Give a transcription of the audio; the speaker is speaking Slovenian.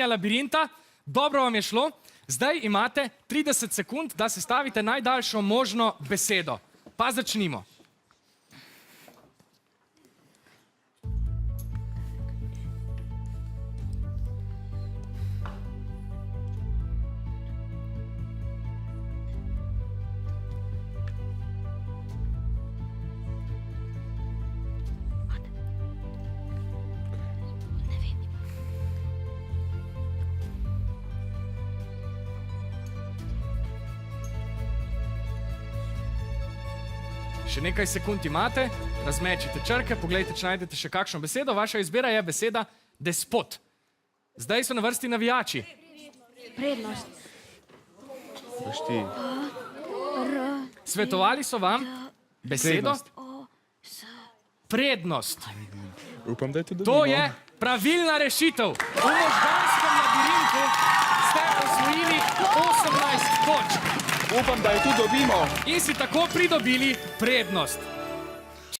labirinta. Dobro vam je šlo. Zdaj imate 30 sekund, da sestavite najdaljšo možno besedo. Pa začnimo. Še nekaj sekund imate, razmečite črke, pogledajte, če najdete še kakšno besedo. Vaša izbira je beseda despot. Zdaj so na vrsti navijači. Prednost. Svetovali so vam besedo prednost. Upam, da je to To je pravilna rešitev. V možganskem labirintu ste osvojili 18 točk. Upam, da je tu dobimo. In si tako pridobili prednost.